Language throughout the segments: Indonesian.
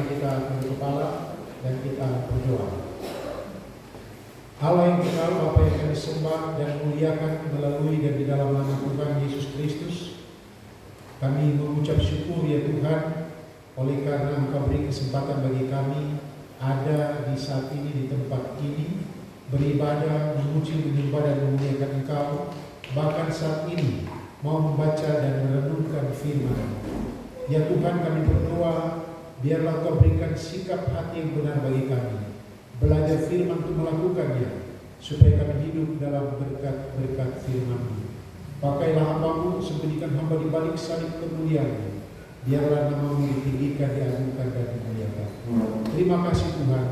kita tunduk kepala dan kita berdoa. Allah yang kekal, Bapa yang kami sembah dan muliakan melalui dan di dalam nama Tuhan Yesus Kristus, kami mengucap syukur ya Tuhan, oleh karena Engkau beri kesempatan bagi kami ada di saat ini, di tempat ini, beribadah, memuji, menyembah dan memuliakan Engkau, bahkan saat ini mau membaca dan merenungkan firman. Ya Tuhan, kami berdoa, biarlah Engkau berikan sikap hati yang benar bagi kami, belajar firman untuk melakukannya, supaya kami hidup dalam berkat-berkat firman-Mu. Pakailah hamba-Mu, sembunyikan hamba di balik salib kemuliaan-Mu, biarlah nama-Mu ditinggikan, diagungkan dan dimuliakan. Terima kasih Tuhan,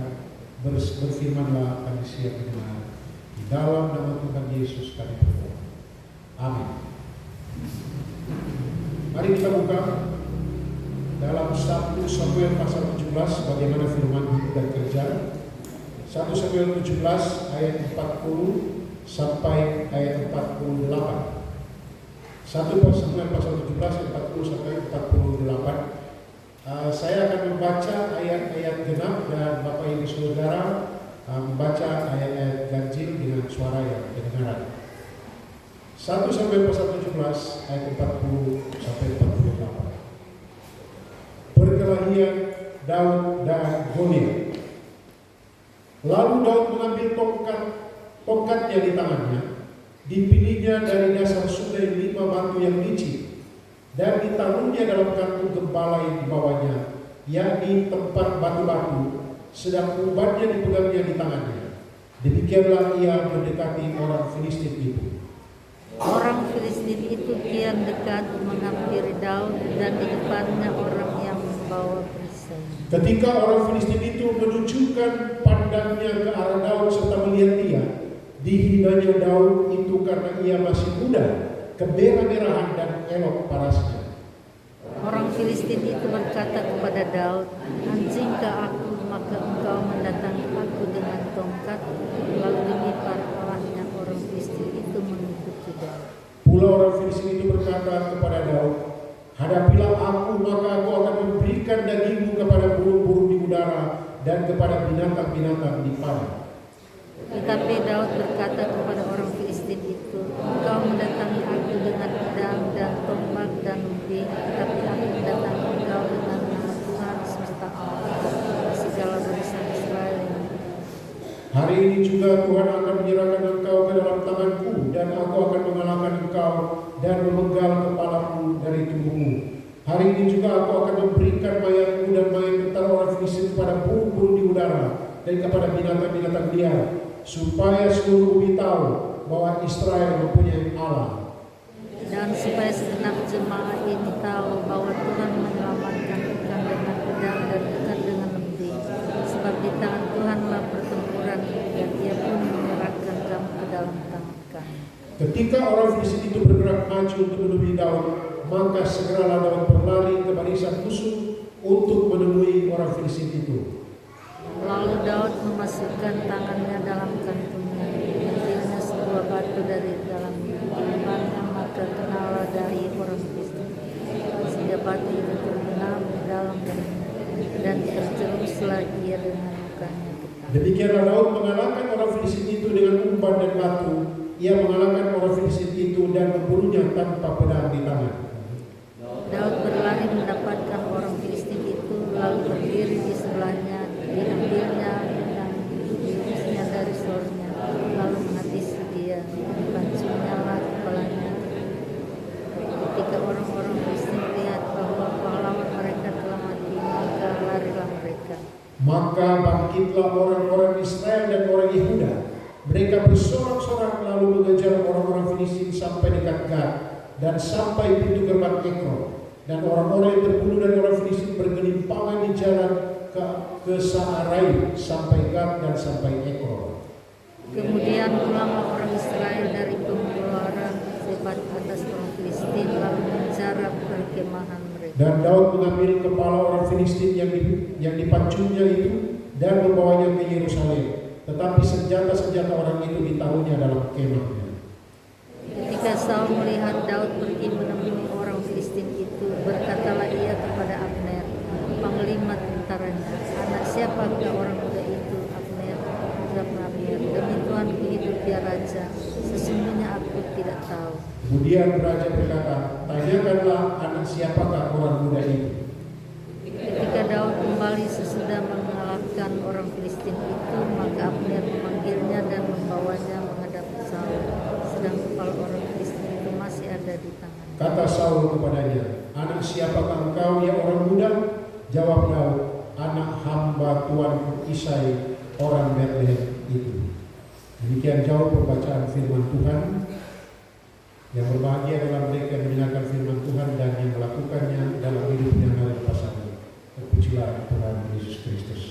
berfirmanlah, kami siap mendengar. Di dalam nama Tuhan Yesus kami berdoa. Amin. Mari kita buka dalam 1 Samuel pasal 17 bagaimana firman hidup dan kerja. 1 Samuel 17 ayat 40 sampai ayat 48. 1 Samuel pasal 17 ayat 40 sampai 48. Saya akan membaca ayat-ayat genap dan Bapak Ibu Saudara membaca ayat-ayat ganjil dengan suara yang kedengaran. 1 Samuel pasal 17 ayat 40 sampai 48. Perkelahian Daud dan Goliat. Lalu Daud mengambil tongkatnya di tangannya, dipilihnya dari dasar sungai 5 batu yang licin, dan ditaruhnya dalam kantung gembala yang dibawanya, yakni tempat batu-batu, sedang umbannya dipegangnya di tangannya. Demikianlah ia mendekati orang Filistin itu. Orang Filistin itu kian dekat menghampiri Daud, dan di depannya orang yang membawa perisai. Ketika orang Filistin itu menunjukkan pandangnya ke arah Daud serta melihat dia, dihinanya Daud itu karena ia masih muda, kemerah-merahan dan elok parasnya. Orang Filistin itu berkata kepada Daud, "Anjingkah aku, maka engkau mendatangi aku dengan tongkat?" Lalu demi parahnya orang Filistin itu mengikuti Daud. Pula orang Filistin itu berkata kepada Daud, "Hadapilah aku, maka aku akan memberikan dagingmu kepada burung-burung di udara dan kepada binatang-binatang di padang." Tetapi Daud berkata kepada orang Filistin itu, "Engkau mendatangi aku dengan pedang dan tombak dan embing, tetapi aku mendatangi engkau dengan nama Tuhan semesta alam, segala bangsa Israel." Hari ini juga Tuhan akan menyerahkan engkau ke dalam tanganku, dan aku akan mengalahkan engkau dan memenggal kepalamu dari tubuhmu. Hari ini juga aku akan memberikan mayatmu dan mayat tentara orang Filistin kepada burung-burung di udara dan kepada binatang-binatang liar, supaya seluruh bumi tahu bahwa Israel mempunyai Allah. Dan supaya segenap jemaah ini tahu bahwa Tuhan menyelamatkan ikan dengan pedang dan ikan dengan lembing, sebab di tangan Tuhanlah pertempuran, dan Ia pun menyerahkan kamu ke dalam tangan kami. Ketika orang Filistin itu bergerak maju untuk menemui Daud, maka segeralah Daud berlari ke barisan musuh untuk menemui orang Filistin itu. Lalu Daud memasukkan tangannya dalam kantungnya, mengambilnya sebuah batu dari dalam timbangannya, maka kenalah dahi orang Filistin, sehingga batu itu terbenam dalam darinya, dan terjerumuslah ia dengan lukanya ke tanah. Demikianlah Daud mengalahkan orang Filistin itu dengan umpan dan batu. Ia mengalahkan orang Filistin itu dan membunuhnya tanpa pedang di tangan. Daud berlari mendapatkan orang Filistin itu, lalu berdiri di sebelahnya, diambilnya dan diurusnya dari sornya, lalu menghabisi dia, dipancingnya lah kepalanya. Ketika orang-orang Filistin melihat bahwa pahlawan mereka telah mati, maka larilah mereka. Maka bangkitlah orang-orang Israel dan orang Yehuda. Mereka bersorak-sorak lalu mengejar orang-orang Filistin sampai dekat Gad dan sampai pintu gerbang Ekron. Dan orang-orang yang terbunuh dari orang Filistin bergelimpangan di jalan ke Saaraim sampai Gad dan sampai Ekron. Kemudian pulanglah orang Israel dari pengeluaran sebat atas orang Filistin, lalu menjarah perkemahan mereka. Dan Daud mengambil kepala orang Filistin yang dipacunya itu dan membawanya ke Yerusalem. Tetapi senjata-senjata orang itu ditaruhnya dalam kemahnya. Ketika Saul melihat Daud pergi menemui orang Filistin itu, berkatalah ia kepada Abner, panglima tentaranya, siapakah orang muda itu? Abner, jawab Abner, demi Tuanku hidup dia raja, sesungguhnya aku tidak tahu. Kemudian raja berkata, tanyakanlah anak siapakah orang muda itu. Ketika Daud kembali sesudah mengalahkan orang Filistin itu, maka Abner memanggilnya dan membawanya menghadap Saul, sedang kepala orang Filistin itu masih ada di tangan. Kata Saul kepadanya, anak siapakah engkau ya orang muda? Jawab Daud, anak hamba Tuanku Isai orang Betlehem itu. Demikian jauh pembacaan firman Tuhan. Yang berbahagia adalah mereka yang mendengarkan firman Tuhan dan yang melakukannya dalam hidupnya hari lepasannya. Terpujilah Tuhan Yesus Kristus.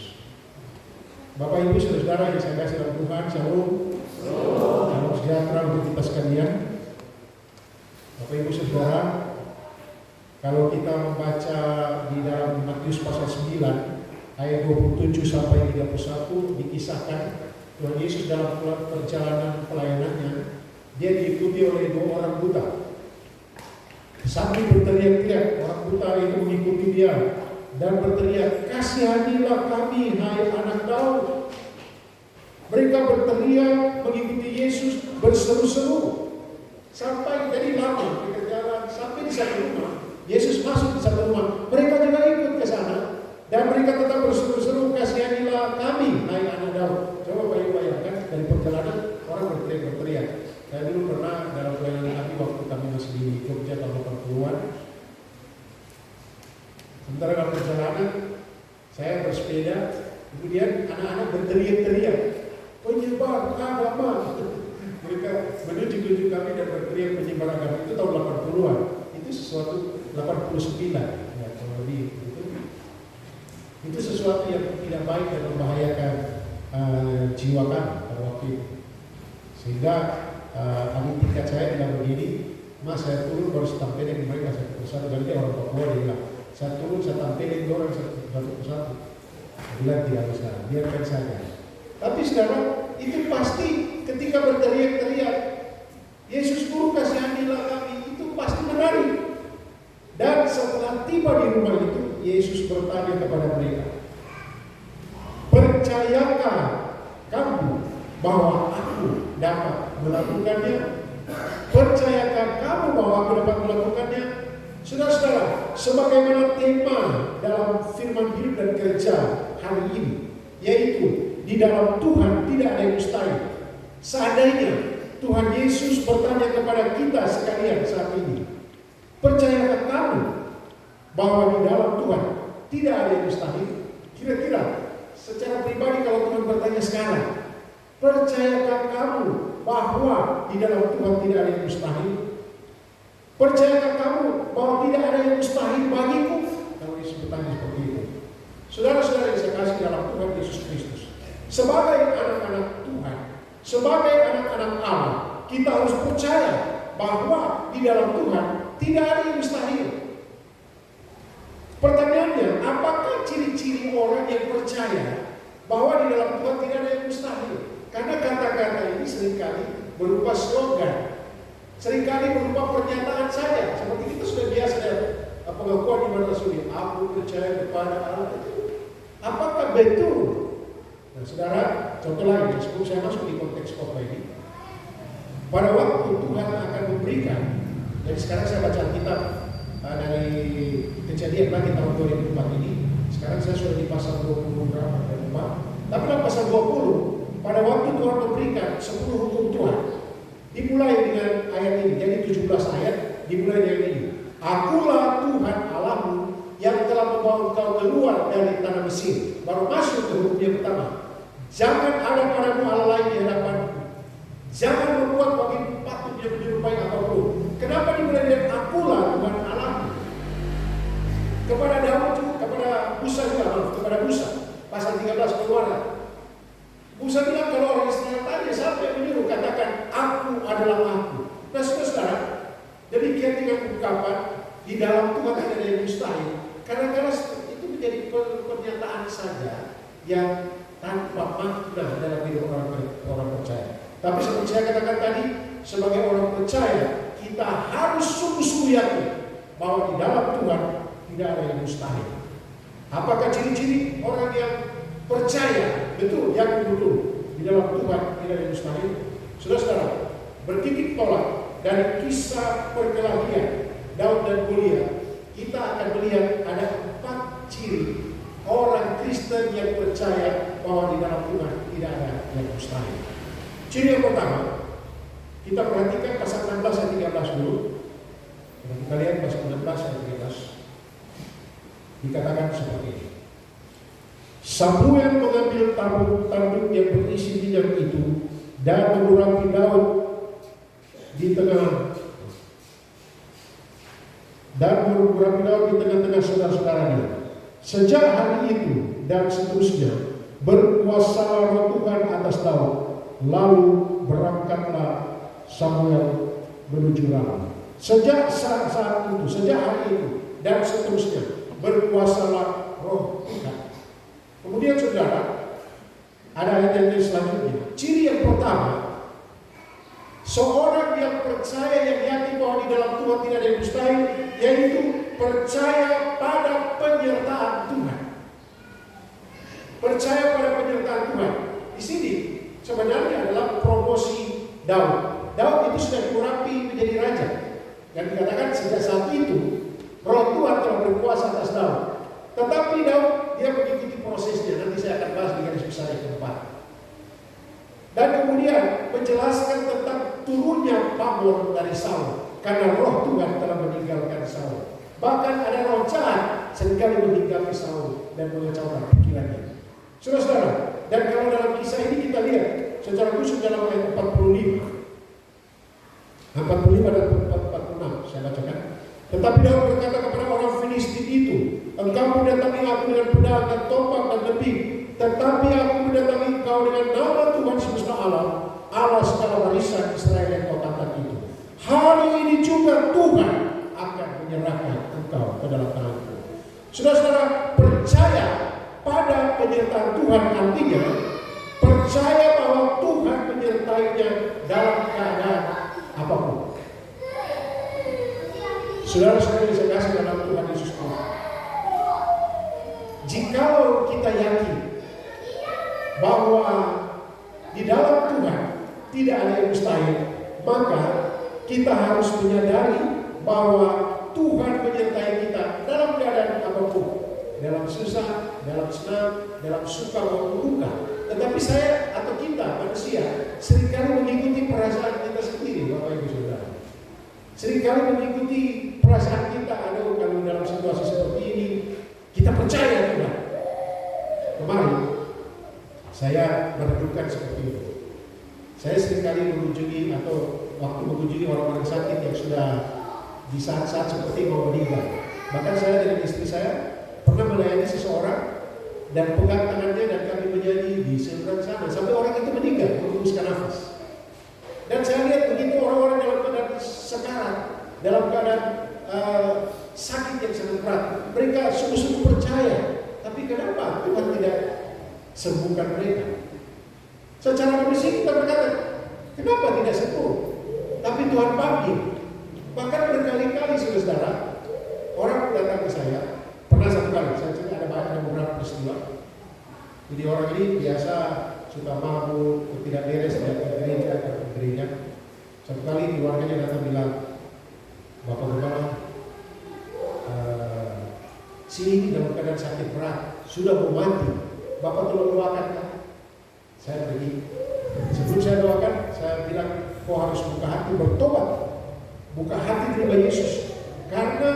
Bapak Ibu Saudara yang saya kasih dalam Tuhan, Shalom. Salam sejahtera untuk kita sekalian. Bapak Ibu Saudara, kalau kita membaca di dalam Matius pasal 9 ayat 27 sampai 31 dikisahkan Tuhan Yesus dalam perjalanan pelayanannya, dia diikuti oleh 2 orang buta. Sambil berteriak-teriak, orang buta itu mengikuti dia dan berteriak, kasihanilah kami, hai anak Daud. Mereka berteriak mengikuti Yesus, berseru-seru sampai jadi lama mereka jalan sampai di satu rumah. Yesus masuk di satu rumah, mereka juga ikut ke sana dan mereka tetap berseru-seru, kasihanilah kami, hai anak Daud. Coba bayangkan dari perjalanan orang berteriak. Saya dulu pernah dalam pelayanan kami waktu kami masih di Jogja tahun 80-an. Sementara dalam perjalanan saya bersepeda, kemudian anak-anak berteriak-teriak, penyebar agama. Mereka menuju kami dan berteriak penyebar agama. Itu tahun 80-an. Itu sesuatu 89 ya, kalau lebih itu sesuatu yang tidak baik dan membahayakan jiwa kami pada waktu itu. Sehingga kami tingkat saya bilang begini, Mas saya turun baru tampilin mereka satu persatu. Jadi dia orang Papua dia bilang, saya turun saya tampilin orang satu persatu. Dia bilang tidak usah, biarkan saja. Tapi sekarang itu pasti ketika berteriak-teriak, Yesus Guru kasihanilah kami, itu pasti menarik. Dan setelah tiba di rumah itu, Yesus bertanya kepada mereka, percayakah kamu bahwa aku dapat melakukannya? Percayakah kamu bahwa aku dapat melakukannya? Saudara-saudara, sebagaimana tema dalam firman hidup dan kerja hari ini, yaitu di dalam Tuhan tidak ada yang mustahil. Seandainya Tuhan Yesus bertanya kepada kita sekalian saat ini, percayakah kamu bahwa di dalam Tuhan tidak ada yang mustahil? Kira-kira secara pribadi kalau Tuhan bertanya sekarang, percayakah kamu bahwa di dalam Tuhan tidak ada yang mustahil? Percayakah kamu bahwa tidak ada yang mustahil bagiku? Kalau Yesus bertanya seperti itu. Saudara-saudara yang saya kasih dalam Tuhan Yesus Kristus, sebagai anak-anak Tuhan, sebagai anak-anak Allah, kita harus percaya bahwa di dalam Tuhan tidak ada yang mustahil. Pertanyaannya, apakah ciri-ciri orang yang percaya bahwa di dalam Tuhan tidak ada yang mustahil? Karena kata-kata ini seringkali berupa slogan, seringkali berupa pernyataan saja. Seperti kita sudah biasa dalam pengakuan di mana suri, aku percaya kepada Allah. Apakah betul? Nah, saudara, contoh lain sebelum saya masuk di konteks khotbah ini, pada waktu Tuhan akan memberikan, jadi sekarang saya baca Alkitab dari Kejadian lagi tahun 2004 ini. Sekarang saya sudah di pasal 20 berapa? Tapi dalam pasal 20, pada waktu Tuhan memberikan 10 hukum Tuhan, dimulai dengan ayat ini. Jadi 17 ayat dimulai dengan ini. Akulah Tuhan Allahmu yang telah membawa engkau keluar dari tanah Mesir. Baru masuk ke hukum yang pertama. Jangan ada padamu Allah lain di hadapanku. Jangan membuat bagimu patung yang menyerupai apapun. Kenapa dimulai dengan akulah Tuhan Allahmu? Kepada Daud juga, kepada Musa juga, kepada Musa. Pasal 13 Keluaran. Musa bilang kalau orang Israel tanya siapa yang menyuruh, katakan aku adalah aku. Nah saudara, demikian dengan ungkapan di dalam Tuhan tidak ada yang mustahil. Kadang-kadang itu menjadi pernyataan saja yang tanpa makna dalam hidup orang percaya. Tapi seperti saya katakan tadi, sebagai orang percaya kita harus sungguh-sungguh yakin bahwa di dalam Tuhan tidak ada yang mustahil. Apakah ciri-ciri orang yang percaya, betul, yakin betul di dalam Tuhan tidak ada mustahil. Saudara-saudara, bertitik tolak dari kisah perkelahian Daud dan Goliat, kita akan melihat ada 4 ciri orang Kristen yang percaya bahwa di dalam Tuhan tidak ada yang mustahil. Ciri yang pertama, kita perhatikan pasal 16 ayat 13 dulu. Kalau kita lihat pasal 16 ayat 13, dikatakan seperti ini. Samuel mengambil tanduk yang berisi minyak itu dan mengurapi Daud di tengah tengah-tengah saudara-saudaranya. Sejak hari itu dan seterusnya berkuasalah Roh Tuhan atas Daud. Lalu berangkatlah Samuel menuju Rama. Sejak saat itu, sejak hari itu dan seterusnya berkuasalah Roh Tuhan. Kemudian saudara, ada ayat yang selanjutnya. Ciri yang pertama, seorang yang percaya, yang yakin bahwa di dalam Tuhan tidak ada yang mustahil, yaitu percaya pada penyertaan Tuhan. Percaya pada penyertaan Tuhan. Di sini sebenarnya adalah promosi Daud. Daud itu sudah diurapi menjadi raja. Dan dikatakan sejak saat itu Roh Tuhan telah berkuasa atas Daud. Tetapi Daud dia mengikuti prosesnya. Nanti saya akan bahas di garis besar yang keempat. Dan kemudian menjelaskan tentang turunnya pamor dari Saul, karena Roh Tuhan telah meninggalkan Saul. Bahkan ada roh jahat seringkali meninggalkan Saul dan mengacaukan pikirannya. Saudara-saudara, dan kalau dalam kisah ini kita lihat secara khusus dalam ayat 45 dan 46 saya bacakan. Tetapi Daud berkata kepada orang Filistin itu, engkau mendatangi aku dengan pedang dan tombak dan lebih, tetapi aku mendatangi engkau dengan nama Tuhan semesta alam, Allah segala warisan Israel yang kau tangkap itu. Hari ini juga Tuhan akan menyerahkan engkau ke dalam tanganku. Saudara-saudara, percaya pada penyertaan Tuhan artinya percaya bahwa Tuhan menyertainya dalam keadaan apapun. Saudara-saudara yang saya kasih dalam Tuhan Yesus Kristus, jikalau kita yakin bahwa di dalam Tuhan tidak ada yang mustahil, maka kita harus menyadari bahwa Tuhan menyertai kita dalam keadaan apapun, dalam susah, dalam senang, dalam suka maupun duka. Tetapi saya atau kita manusia seringkali mengikuti perasaan kita sendiri, Bapak Ibu Saudara. Seringkali mengikuti perasaan kita. Aduh, kalau dalam situasi seperti ini kita percaya Tuhan. Kemarin saya merenungkan seperti itu. Saya seringkali mengunjungi atau waktu mengunjungi orang-orang sakit yang sudah di saat-saat seperti mau meninggal. Bahkan saya dengan istri saya pernah melayani seseorang dan pegang tangannya dan kami menyanyi di seberang sana sampai orang itu meninggal menghembuskan nafas. Dan saya lihat begitu orang-orang dalam keadaan sekarat, dalam keadaan sakit yang sangat berat, mereka sungguh-sungguh percaya. Tapi kenapa Tuhan tidak sembuhkan mereka? Secara manusia kita berkata, kenapa tidak sembuh? Tapi Tuhan panggil. Bahkan berkali-kali saudara, orang datang ke saya. Pernah satu kali, saya cerita ada beberapa peristiwa. Jadi orang ini biasa suka mabuk, tidak beres, tidak ke gereja. Satu kali keluarganya datang bilang, Bapak-bapak, sini dalam keadaan sakit berat, sudah mau mati. Bapak tolong doakan kan? Saya pergi. Sebelum saya doakan, saya bilang, kau harus buka hati bertobat, buka hati terima Yesus. Karena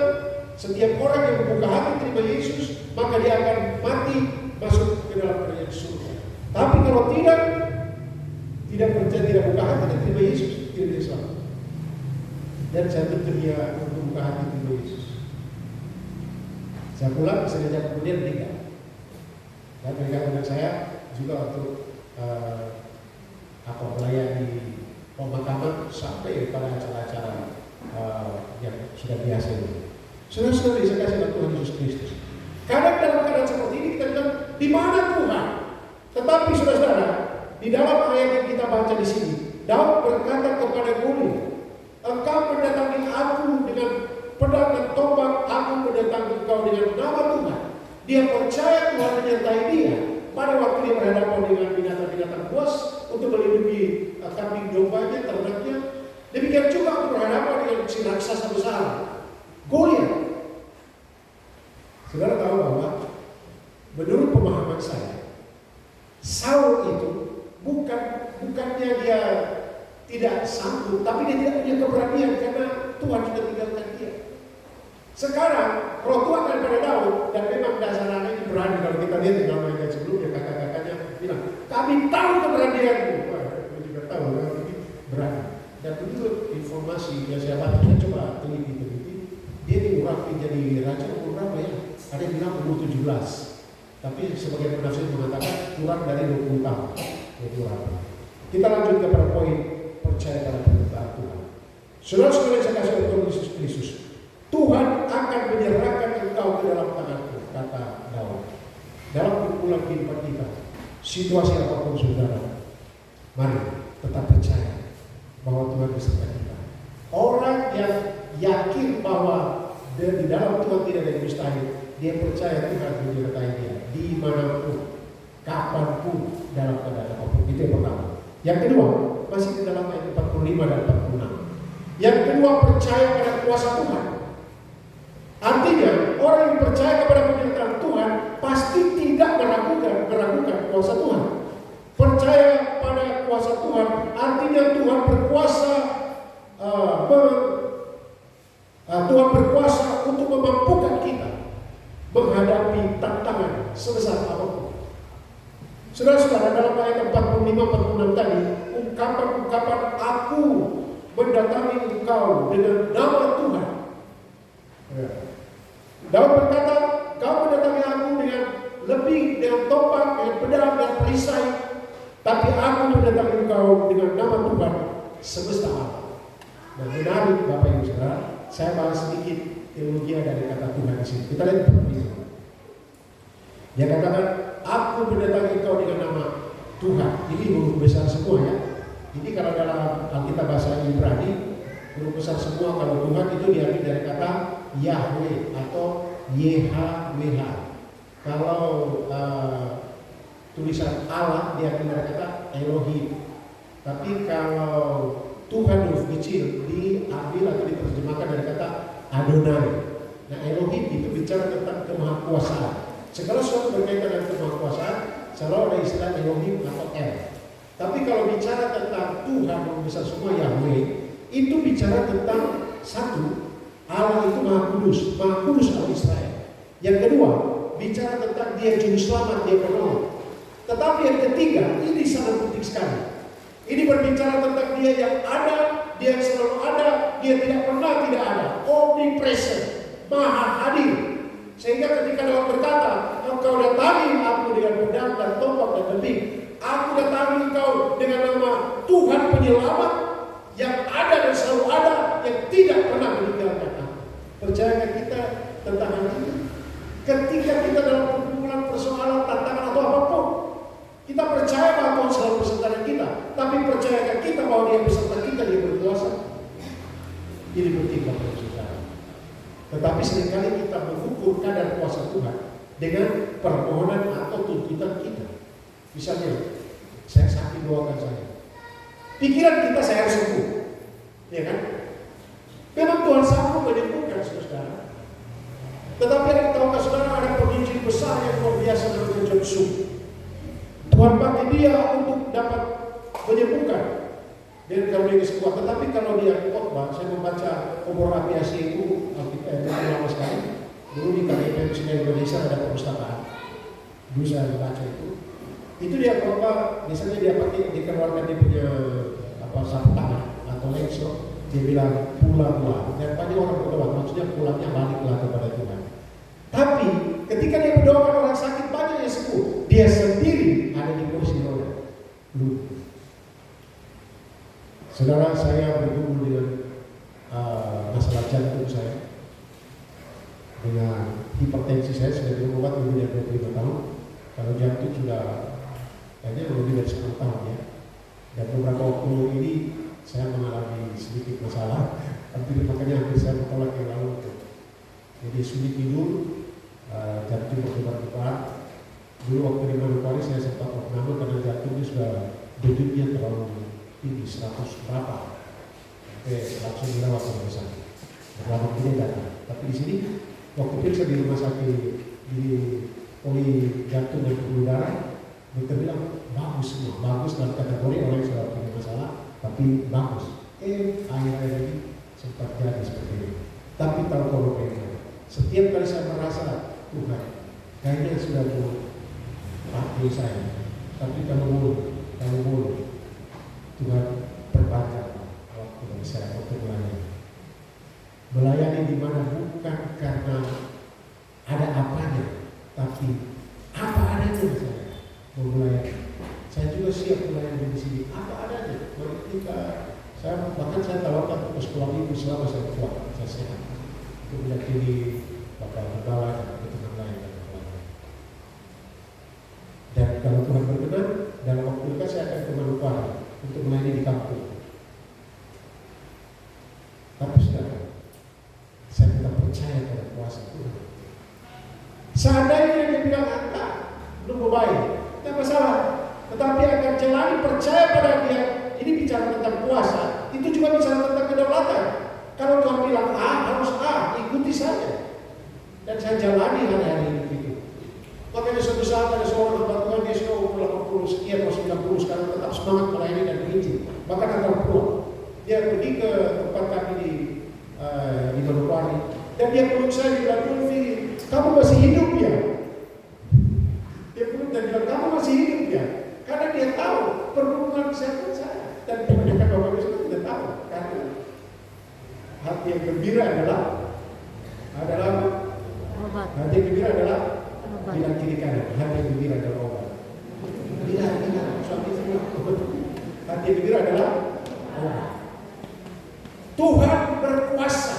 setiap orang yang membuka hati terima Yesus, maka dia akan mati masuk ke dalam kerajaan surga. Tapi kalau tidak percaya, tidak buka hati dan terima Yesus, tidak bisa selamat. Dan saya tuntut dia untuk buka hati terima Yesus. Saya pulang, sekejap kemudian meninggal. Dan mereka dengan saya juga untuk melayani pemakaman sampai pada acara-acara yang sudah biasa ini. Saudara-saudara saya kasih dalam Tuhan Yesus Kristus. Kadang dalam keadaan seperti ini kita bilang, di mana Tuhan? Tetapi saudara-saudara, di dalam ayat yang kita baca di sini, Daud berkata kepada Goliat, engkau mendatangi aku dengan pedang dan tombak, aku mendatangi engkau dengan nama Tuhan. Dia percaya Tuhan menyertai dia. Pada berhadapan dengan binatang-binatang buas untuk melindungi kambing dombanya, ternaknya. Demikian juga aku berhadapan dengan si raksasa besar, Goliat. Saudara tahu bahwa menurut pemahaman saya, Saul itu bukannya dia tidak sanggup, tapi dia tidak punya keberanian karena Tuhan sudah tinggalkan dia. Sekarang Roh Tuhan daripada Daud, dan memang dasar anak ini berani. Kalau kita lihat di dalam ayat sebelumnya, kakak-kakaknya bilang, kami tahu keberanianmu. Wah, kita juga tahu, ini berani. Dan menurut informasi yang saya baca, kita coba teliti, dia diurapi jadi raja umur berapa ya? Ada yang bilang umur 17. Tapi sebagian penafsir mengatakan kurang dari 20 tahun. Kita lanjut kepada poin percaya pada permintaan Tuhan. Saudara-saudara saya kasih oleh Yesus Kristus, Tuhan akan menyerahkan engkau ke dalam tanganku, kata Daud. Dalam kumpulan kehidupan kita, situasi apapun saudara, mari tetap percaya bahwa Tuhan beserta kita. Orang yang yakin bahwa di dalam Tuhan tidak ada yang mustahil, dia percaya Tuhan menyertai dia dimanapun, kapanpun, dalam keadaan apapun. Itu yang pertama. Yang kedua, masih di dalam ayat 45 dan 46. Yang kedua, percaya pada kuasa Tuhan. Artinya, orang yang percaya kepada penyertaan Tuhan pasti tidak meragukan kuasa Tuhan. Percaya pada kuasa Tuhan artinya Tuhan berkuasa, Tuhan berkuasa untuk memampukan kita menghadapi tantangan sebesar apapun. Saudara-saudara, dalam ayat 45-46 tadi, ungkapan-ungkapan aku mendatangi engkau dengan nama Tuhan. Daud berkata, kau mendatangi aku dengan tombak, dengan pedang, dan perisai, tapi aku mendatangi engkau dengan nama Tuhan semesta alam. Nah, menarik Bapak Ibu Saudara, saya bahas sedikit teologi dari kata Tuhan di sini. Kita lihat begini. Dia katakan, aku mendatangi engkau dengan nama Tuhan. Ini huruf besar semua ya. Ini kalau dalam Alkitab bahasa Ibrani, huruf besar semua. Kalau Tuhan itu diambil dari kata Yahweh atau YHWH. Kalau tulisan Allah diambil dari kata Elohim. Tapi kalau Tuhan huruf kecil diambil atau diterjemahkan dari kata Adonai. Nah, Elohim itu bicara tentang kemahakuasaan. Segala sesuatu berkaitan dengan kemahakuasaan selalu ada istilah Elohim atau El. Tapi kalau bicara tentang Tuhan yang besar semua, Yahweh, itu bicara tentang satu, Allah itu Maha Kudus Allah Israel. Yang kedua, bicara tentang Dia Juru Selamat, Dia Penolong. Tetapi yang ketiga, ini sangat penting sekali. Ini berbicara tentang Dia yang ada, Dia yang selalu ada, Dia tidak pernah tidak ada, omnipresent, Maha hadir. Sehingga ketika Daud berkata, engkau datangi aku dengan pedang dan tombak dan tebing, aku datangi engkau dengan nama Tuhan penyelamat yang ada dan selalu ada, yang tidak pernah meninggalkan aku. Percayakah kita tentang hal itu? Ketika kita dalam pergumulan, persoalan, tantangan atau apapun, kita percaya bahwa Tuhan selalu beserta dengan kita. Tapi percayakah kita bahwa Dia beserta kita, Dia berkuasa? Ini penting Bapak Ibu Saudara. Tetapi seringkali kita mengukur kadar kuasa Tuhan dengan permohonan atau tuntutan kita. Misalnya, saya sakit, doakan saya. Pikiran kita, saya harus sembuh, ya kan? Memang Tuhan sanggup menyembuhkan saudara. Tetapi tahukah saudara, ada penginjil besar yang luar biasa namanya John Sung. Tuhan pakai dia untuk dapat menyembuhkan dengan karunia kesembuhan. Tetapi kalau dia khotbah, saya membaca Obor Aviasi itu, Alkitab yang lama sekali. Dulu di KPM Indonesia ada perpustakaan. Dulu saya membaca itu. Itu dia khotbah, misalnya dia pakai, dikeluarkan dia punya sapu tangan atau lenso, dia bilang pulanglah. Dan banyak orang berdoa, maksudnya pulangnya baliklah kepada Tuhan. Tapi ketika dia berdoakan orang sakit banyak yang sembuh, dia sendiri ada di kursi roda. Saudara, saya bergumul dengan masalah jantung saya, dengan hipertensi saya sudah minum obat lebih dari 25 tahun. Kalau jantung sudah kayaknya lebih dari 10 tahun ya. Dan beberapa waktu ini saya mengalami sedikit masalah, makanya hampir saya bertolak yang lalu. Jadi sulit tidur, jantung berdebar-debar, Dulu waktu di Manokwari saya sempat opname karena jantungnya sudah debitnya terlalu tinggi, 100 berapa. Langsung dirawat ke rumah sakit. Berlama tidak datang. Tapi di sini waktu periksa di rumah sakit di poli jantung dan pembuluh darah, dokter bilang bagus semua, bagus dalam kategori orang yang sudah punya masalah, tapi bagus. Akhir-akhir ini sempat jadi seperti ini. Tapi tahu kalau setiap kali saya merasa Tuhan, kayaknya sudah mati saya. Tapi kalau mulu, Tuhan perpanjang waktu bagi saya untuk melayani. Melayani di mana bukan karena ada apanya, tapi apa adanya saya mau melayani. Saya juga siap melayani di sini, apa adanya. Bahkan saya tawarkan untuk sekolah minggu selama saya kuat, saya sehat, untuk meyakini Bapak Gembala dan teman lain dan lain-lain. Dan kalau Tuhan berkenan, dalam waktu dekat saya akan ke Manokwari untuk melayani di kampung. Tapi saudara, saya tetap percaya pada kuasa Tuhan. Seandainya dia bilang enggak, lu baik, tidak masalah. Tetapi akan jalani percaya pada dia. Ini bicara tentang kuasa, itu juga bicara tentang kedaulatan. Kalau Tuhan bilang A, harus A, ikuti saja. Dan saya jalani hari-hari itu. Makanya suatu saat ada seorang hamba Tuhan, dia sudah umur 80 sekian atau 90, sekarang tetap semangat melayani dan diinjil. Bahkan antar pulang. Dia pergi ke tempat kami di Manokwari, dan dia peluk saya, dia bilang, Ulfi, kamu masih hidup ya? Dia peluk dan bilang, kamu masih hidup ya? Karena dia tahu perhubungan kesehatan saya. Dan kebanyakan Bapak Ibu tidak tahu, karena hati yang gembira adalah obat. Hati yang gembira adalah tidak kiri kanan. Hati yang gembira adalah obat. Tidak, suami semua. Hati yang gembira adalah obat. Tuhan berkuasa.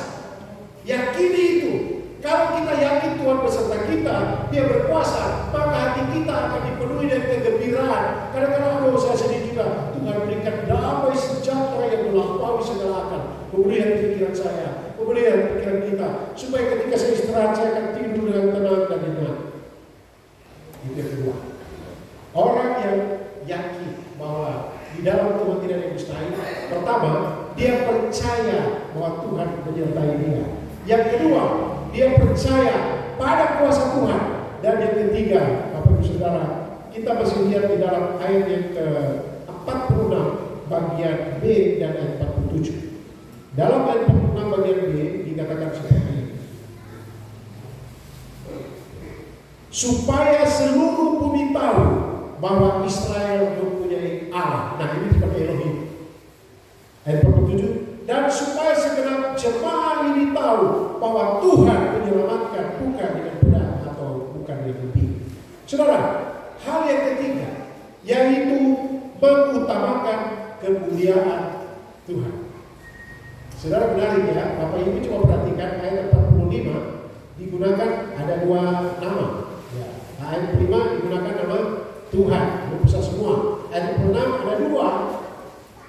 Yakini itu. Kalau kita yakin Tuhan beserta kita, Dia berkuasa, maka hati kita akan dipenuhi dengan kegembiraan. Kadang-kadang saya sedih juga. Tuhan berikan damai sejahtera yang melampaui segala akal. Memulihkan pikiran saya, memulihkan pikiran kita, supaya ketika saya istirahat saya akan tidur dengan tenang dan nyenyak. Itu yang kedua. Orang yang yakin bahwa di dalam Tuhan tidak ada yang mustahil. Pertama, dia percaya bahwa Tuhan menyertai dia. Yang kedua, dia percaya pada kuasa Tuhan. Dan yang ketiga, Bapak Ibu Saudara, kita masih lihat di dalam ayat yang ke-46 bagian B dan ayat 47. Dalam ayat 46 bagian B dikatakan seperti ini. Supaya seluruh bumi tahu bahwa Israel mempunyai Allah. Nah, ini seperti Elohim. Ayat 47. Dan supaya segenap jemaah ini tahu bahwa Tuhan menyelamatkan bukan dengan pedang atau bukan dengan lebih. Saudara, hal yang ketiga yaitu mengutamakan kemuliaan Tuhan. Saudara menarik ya, Bapak Ibu coba perhatikan ayat 45 digunakan ada dua nama. Ya, ayat 5 digunakan nama Tuhan, besar semua. Ayat 46 ada dua.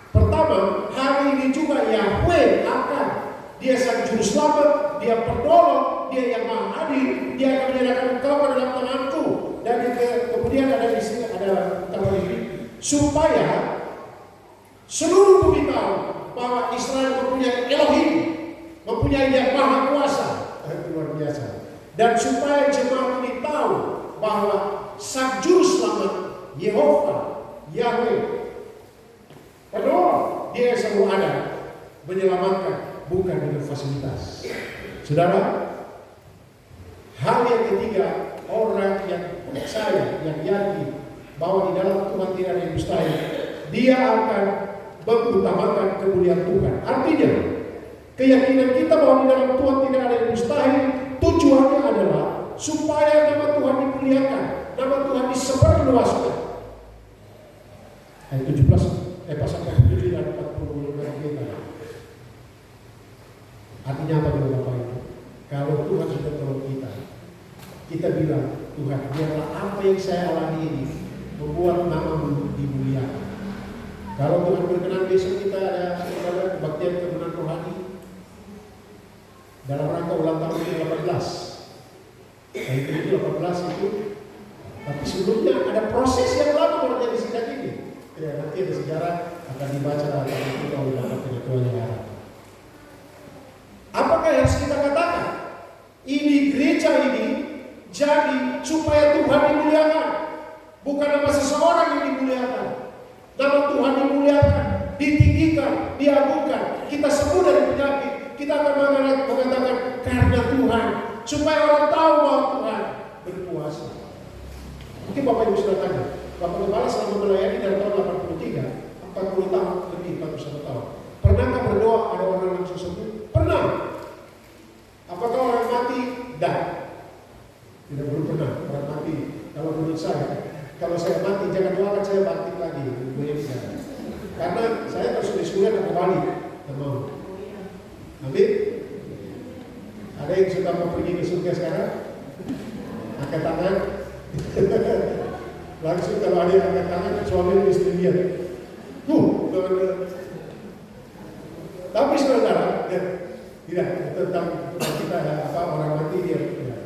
Pertama, hari ini juga Yahweh akan, Dia sang juru selamat, Dia penolong, Dia yang maha adil, Dia akan menyerahkan engkau ke dalam tanganku. Dan kemudian ada di sini ada kata ini, supaya seluruh bumi tahu bahwa Israel mempunyai Elohim, mempunyai Yang Maha Kuasa. Luar biasa. Dan supaya jemaat ini tahu bahwa sang juru selamat Yehova, Yahweh, penolong, Dia selalu ada menyelamatkan, bukan dengan fasilitas. Saudara, hal yang ketiga, orang yang percaya, yang yakin bahwa di dalam Tuhan tidak ada yang mustahil, dia akan mengutamakan kemuliaan Tuhan. Artinya, keyakinan kita bahwa di dalam Tuhan tidak ada yang mustahil, tujuannya adalah supaya nama Tuhan dimuliakan, nama Tuhan disebarluaskan. Ayat 17. Pasal 47 dan 40 kita. Artinya apa Bapak Ibu? Kalau Tuhan sudah tolong kita bilang, Tuhan, biarlah apa yang saya alami ini membuat nama-Mu dimuliakan. Kalau Tuhan berkenan besok kita ada kebaktian kebenaran rohani dalam rangka ulang tahun ke-18. Ayat 18 itu Tapi sebelumnya ada proses yang lama baru jadi sikap ini. Ya, nanti ada sejarah akan dibaca akan itu oleh Bapak Ketua yang ada. Apakah yang harus kita katakan? Ini gereja ini jadi supaya Tuhan dimuliakan, bukan nama seseorang yang dimuliakan. Nama Tuhan dimuliakan, ditinggikan, diagungkan. Kita sembuh dari penyakit. Kita akan mengatakan karena Tuhan, supaya orang tahu bahwa Tuhan berkuasa. Mungkin Bapak Ibu sudah tanya, Bapak Gembala selama melayani dari tahun 83, 40 tahun lebih, 41 tahun. Pernahkah berdoa ada orang langsung sembuh? Pernah. Apakah orang mati? Tidak. Tidak, belum pernah orang mati. Kalau menurut saya, kalau saya mati jangan doakan saya bangkit lagi. Karena saya harus disuruh dan kembali. Mau. Amin. Ada yang sudah mau pergi ke surga sekarang? Angkat tangan. Langsung kalau ada yang angkat tangan, suami istri dia. Tapi saudara, tidak tentang kita apa orang mati dia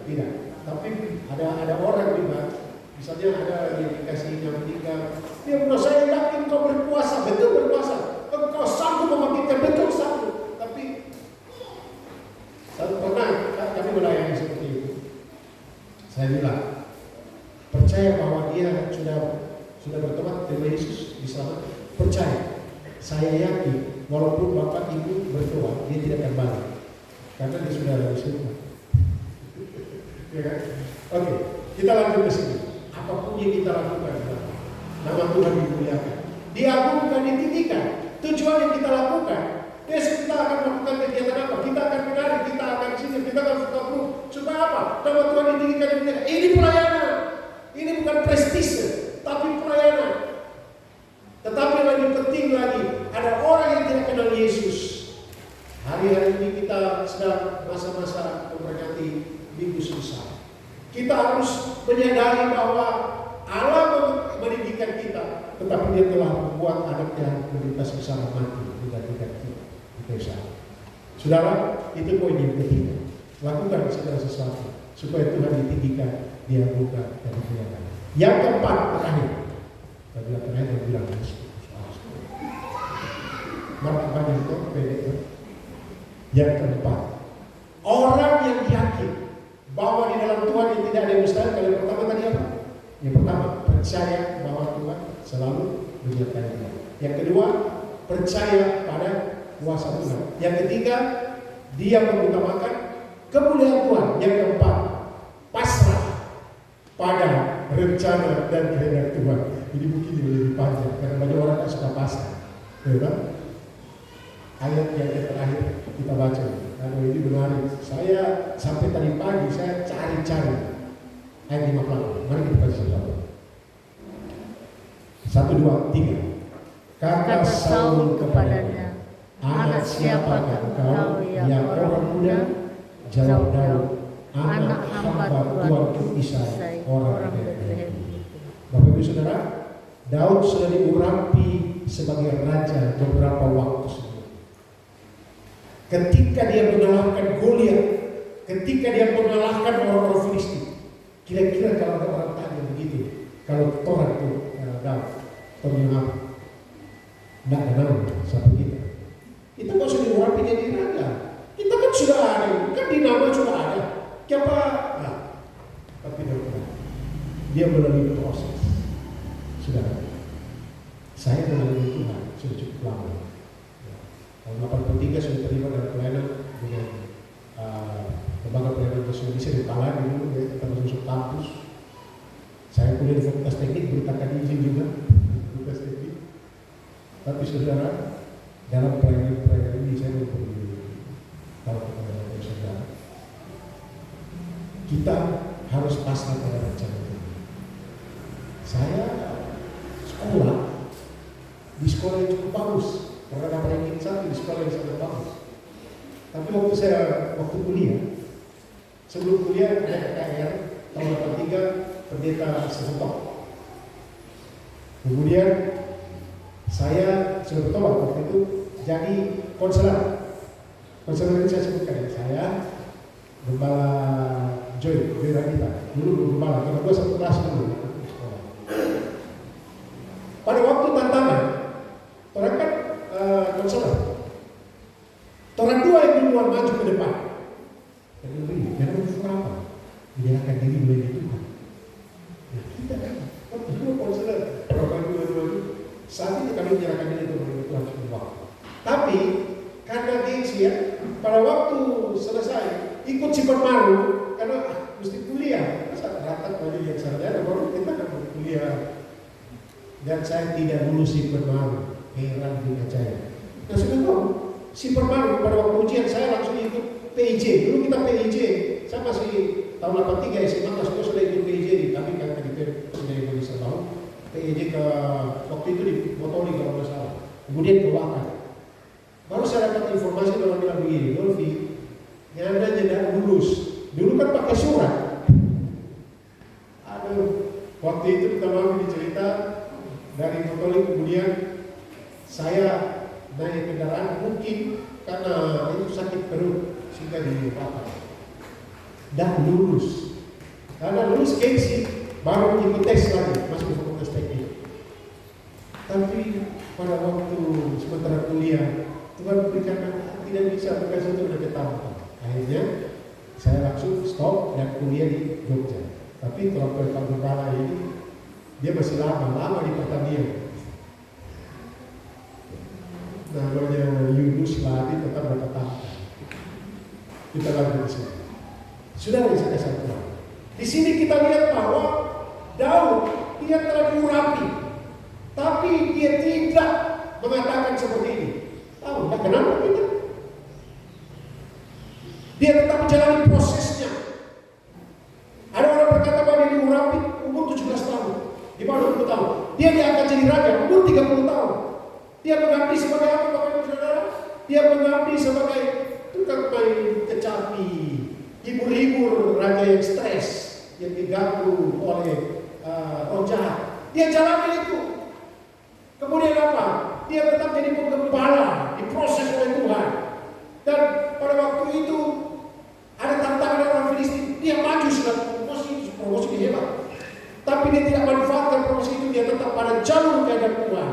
tidak. Tapi ada orang juga, misalnya ada yang dikasih yang meninggal, dia bilang saya yakin kau berkuasa, betul berkuasa, kau sanggup membangkitkan, betul sanggup. Tapi satu pernah kami melayani seperti itu. Saya bilang percaya bahwa dia sudah bertobat terima Yesus diselamatkan. Percaya, saya yakin walaupun Bapak Ibu berdoa dia tidak akan balik karena dia sudah ada di surga. Ya kan? Oke, kita lanjut ke sini. Apapun yang kita lakukan, nama Tuhan dimuliakan, diagungkan, ditinggikan. Tujuan yang kita lakukan, besok kita akan melakukan kegiatan apa? Kita akan menari, kita akan sini, kita akan fotografer. Supaya apa? Nama Tuhan ditinggikan, dimuliakan. Ini pelayanan. Ini bukan prestise, tapi pelayanan. Tetapi yang lebih penting lagi, ada orang yang tidak kenal Yesus. Hari-hari ini kita sedang masa-masa memperingati Minggu Susah. Kita harus menyadari bahwa Allah mendidikan kita, tetapi Dia telah membuat anaknya menderita sengsara mati menggantikan kita. Saudara, itu poin yang ketiga. Lakukan segala sesuatu supaya Tuhan ditinggikan, diagungkan dan dimuliakan. Yang keempat terakhir, saya bilang Mark banyak itu pendek. Yang keempat, orang yang yakin bahwa di dalam Tuhan yang tidak ada yang mustahil. Kalau yang pertama tadi apa? Yang pertama, percaya bahwa Tuhan selalu menyertai dia. Yang kedua, percaya pada kuasa Tuhan. Yang ketiga, dia mengutamakan kemuliaan Tuhan. Yang keempat, pasrah pada rencana dan kehendak Tuhan. Ini mungkin lebih panjang karena banyak orang tak suka pasrah. Betul? Ayat yang terakhir kita baca. Karena ini menarik. Saya sampai tadi pagi saya cari-cari ayat 58. Mari kita baca satu-satu. 1, 2, 3. Kata Saul kepadanya, anak siapakah engkau yang orang muda? Jawab Daud, anak hamba Tuanku Isai orang Betlehem. Bapak Ibu Saudara, Daud sudah diurapi sebagai raja beberapa waktu sebelum. Ketika dia mengalahkan Goliat, ketika dia mengalahkan orang-orang Filistin, kira-kira kalau ada orang tanya begitu, kalau Torah itu Daud, Torah apa? Tidak kenal siapa kita. Itu nggak usah diurapi jadi raja. Kita kan sudah ada, kan di nama sudah ada. Siapa? Nah, tapi dia melalui proses. Sudah. Saya melalui Tuhan sudah cukup lama. Tahun 83 sudah terlibat dalam pelayanan dengan lembaga pelayanan nasional Indonesia di Palang dulu, ya, kita masuk kampus. Saya kuliah di Fakultas Teknik, beritakan izin juga Fakultas Teknik. Tapi saudara, dalam pelayanan ini saya mempunyai tahu kepada saudara. Kita harus pasrah pada rencana Tuhan. Saya sekolah di sekolah yang cukup bagus. Karena dapat yang satu di sekolah yang sangat bagus. Tapi waktu kuliah, sebelum kuliah ada KKR tahun 83 pendeta sesetok. Kemudian saya sudah bertobat waktu itu jadi konselor. Konselor ini saya sebutkan ya, saya Gembala Joy Radita. Dulu gembala, karena gue satu kelas dulu. Saat itu kami menyerahkan diri untuk menerima Tuhan semua. Tapi karena gengsi ya, pada waktu selesai ikut Simpan Maru, karena mesti kuliah, masa rata kali yang sarjana baru kita kan kuliah. Dan saya tidak lulus Simpan Maru, heran juga saya. Nah sudah tahu, Simpan Maru pada waktu ujian saya langsung ikut PIJ. Dulu kita PIJ, saya masih tahun 83 SMA, kelas 2 sudah ikut PIJ di kami kan di sudah Indonesia tahun. PIJ ke waktu itu di Botoli kalau nggak salah. Kemudian ke Wakan. Baru saya dapat informasi kalau bilang begini, Dolfi, yang ada tidak lulus. Dulu kan pakai surat. Aduh, waktu itu kita mau dicerita dari Botoli, kemudian saya naik kendaraan mungkin karena itu sakit perut sehingga dilupakan. Dan lulus. Karena lulus gengsi, baru ikut tes lagi, masuk ke fakultas teknik. Tapi pada waktu sementara kuliah, Tuhan berikan tidak bisa berkasih itu udah ketahuan. Akhirnya saya langsung stop dan kuliah di Jogja. Tapi Trompet Kepala ini dia masih lama di pertanian. Namanya Yunus Ladi tetap berkata. Kita lanjut di sini. Sudah yang saya sampaikan. Di sini kita lihat bahwa Daud dia telah diurapi, tapi dia tidak mengatakan seperti ini. Tahu tak kenapa kita? Dia tetap menjalani prosesnya. Ada orang berkata bahwa dia diurapi umur 17 tahun, di bawah 20 tahun. Dia akan jadi raja umur 30 tahun. Dia mengabdi sebagai apa, Bapak Saudara? Dia mengabdi sebagai tukang main kecapi, hibur-hibur raja yang stres, yang diganggu oleh roh jahat. Dia jalani itu. Kemudian apa? Dia tetap jadi penggembala, diproses oleh Tuhan. Dan pada waktu itu ada tantangan orang Filistin, dia maju sudah promosi hebat. Tapi dia tidak manfaatkan promosi itu, dia tetap pada jalur keadaan Tuhan.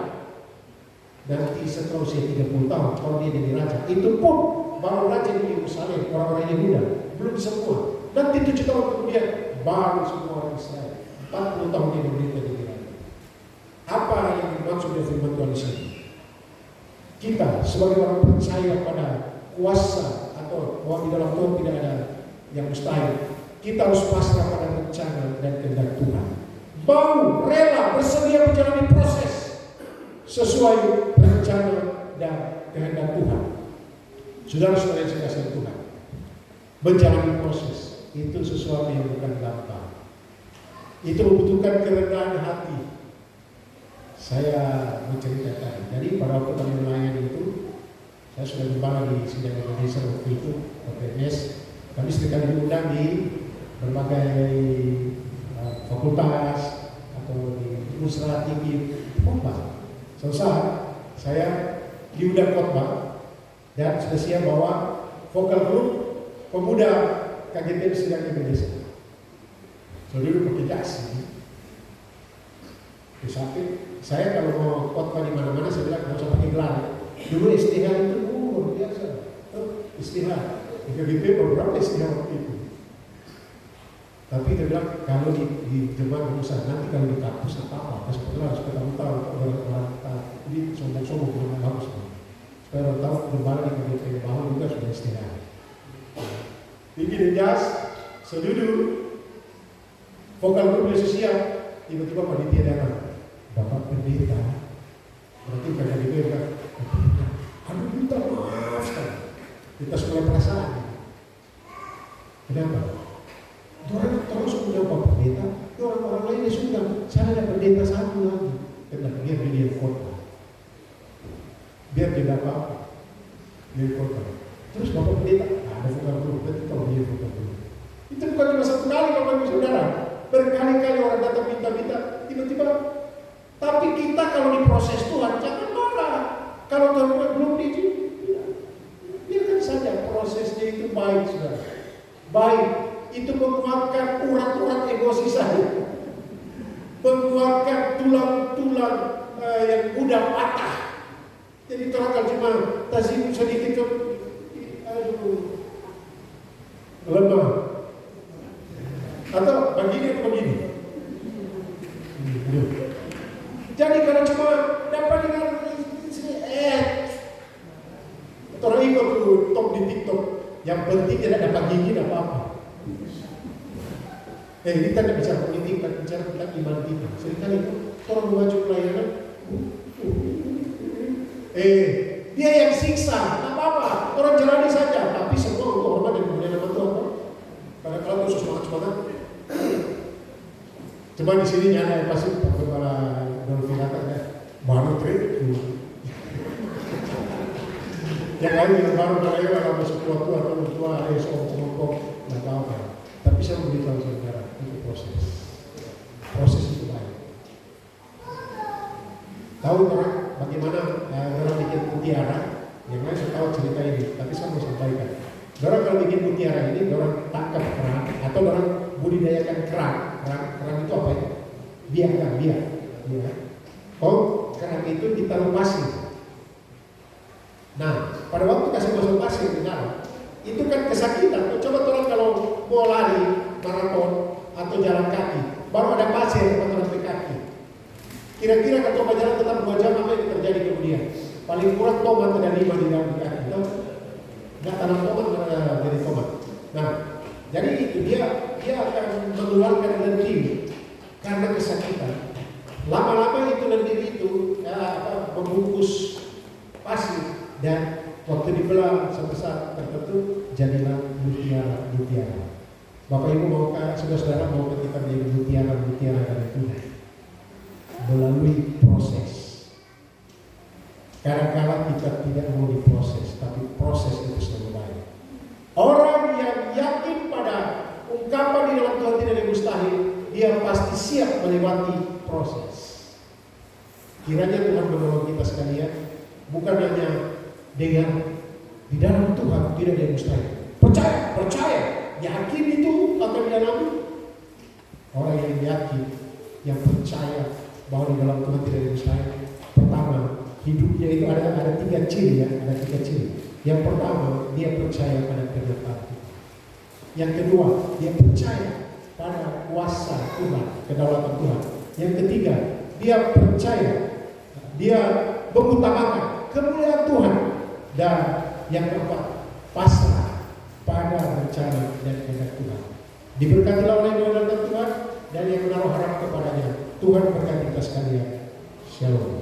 Nanti setelah usia 30 tahun, kalau dia jadi raja, itu pun baru raja di Yerusalem, orang-orang Yehuda, belum semua. Nanti 7 tahun kemudian, baru semua orang Israel. 40 tahun dia diberita jadi raja. Apa yang dimaksud dari firman Tuhan di sini? Kita sebagai orang percaya pada kuasa atau bahwa di dalam Tuhan tidak ada yang mustahil, kita harus pasrah pada rencana dan kehendak Tuhan. Mau rela bersedia menjalani proses sesuai rencana dan kehendak Tuhan. Saudara-saudara yang saya kasih Tuhan, menjalani proses itu sesuatu yang bukan gampang. Itu membutuhkan kerendahan hati. Saya menceritakan, jadi pada waktu kami melayani itu, saya sudah gembala di sidang Indonesia waktu itu, PPS. Kami sekali diundang di berbagai fakultas atau di Universitas Tinggi khotbah. Selesai, saya diundang khotbah dan sudah siap bawa vokal grup pemuda KGP sidang Indonesia. So dulu pakai jas. Di samping saya kalau mau khotbah di mana-mana saya bilang nggak usah pakai gelar. Dulu istihad itu luar biasa. Istihad. Di KGP beberapa istihad waktu itu. Tapi dia bilang kalau di jemaah usah nanti kalau di kampus apa sebetulnya harus ketemu tahu orang kita ini sombong-sombong belum bagus. Supaya orang tahu gembala di KGP bahwa juga sudah istihad. Tinggi dan jas, seduduk, vokal grup siap, tiba-tiba panitia datang. Bapak pendeta, berarti karena dia bilang, aduh minta maaf kan, kita semua perasaan. Kenapa? Orang terus punya Bapak pendeta, orang-orang lainnya sudah, saya ada pendeta satu lagi. Kenapa? Biar dia kota, biar dia apa? Dia kota. Terus Bapak pendeta, ada vokal grup, nanti tahu dia vokal grup. Itu bukan cuma satu kali Bapak Saudara, berkali-kali orang datang minta-minta, tiba-tiba. Tapi kita kalau diproses Tuhan jangan marah. Kalau Tuhan belum diizinkan, biarkan saja prosesnya itu baik, saudara. Baik, itu menguatkan urat-urat emosi saya, menguatkan tulang-tulang yang mudah patah. Jadi kalau cuma tasik sedikit, aduh, lemah. Atau begini. Jadi kalau cuma dapat penting tidak dapat gigi, tidak apa-apa. Kita tidak bicara politik, kita bicara tentang iman kita. Seringkali orang maju pelayanan, dia yang siksa, tidak apa-apa, orang jalani saja, tapi semua untuk hormat dan kemuliaan nama Tuhan. Karena kalau khusus semangat, cuma di sini nyana pasti kepala Dolfinata ya, baru trik. Yang lain yang baru kalau kalau masuk tua-tua atau tua, songkok, nggak apa-apa. Tapi saya memberitahu saudara, itu proses itu baik. Tahu orang bagaimana orang bikin mutiara? Yang lain saya tahu cerita ini, tapi saya mau sampaikan. Orang kalau bikin mutiara ini, orang tangkap kerang atau orang budidayakan kerang. Kerang itu apa ya? Biak. Kerang itu ditaruh pasir. Nah, pada waktu kasih masuk pasir di dalam, itu kan kesakitan. Coba orang kalau mau lari maraton atau jalan kaki, baru ada pasir atau kaki. Kira-kira kalau coba jalan tetap 2 jam, apa yang terjadi kemudian? Paling kurang tomat ada 5 di dalam kaki. Nggak tanam tomat mana jadi tomat. Nah, jadi itu dia akan mengeluarkan lendir karena kesakitan. Lama-lama itu lendir itu membungkus pasir. Dan waktu dibelah satu saat tertentu jadilah mutiara. Bapak Ibu maukah saudara-saudara mau kita menjadi mutiara dari Tuhan melalui proses. Kadang-kadang kita tidak mau diproses, tapi proses itu selalu baik. Orang yang yakin pada ungkapan di dalam Tuhan tidak ada mustahil, dia pasti siap melewati proses. Kiranya Tuhan menolong kita sekalian, bukan hanya dengan di dalam Tuhan tidak ada yang mustahil. Percaya, yakin itu akan dialami. Orang yang yakin, yang percaya bahwa di dalam Tuhan tidak ada yang mustahil. Pertama, hidupnya itu ada 3 ciri ya, ada 3 ciri. Yang pertama, dia percaya pada kenyataan Tuhan. Yang kedua, dia percaya pada kuasa Tuhan, kedaulatan Tuhan. Yang ketiga, dia percaya, dia mengutamakan kemuliaan Tuhan. Dan yang keempat, pasrah pada rencana dan kehendak Tuhan. Diberkatilah oleh kedaulatan Tuhan dan yang menaruh harap kepadanya. Tuhan berkati kita sekalian. Shalom.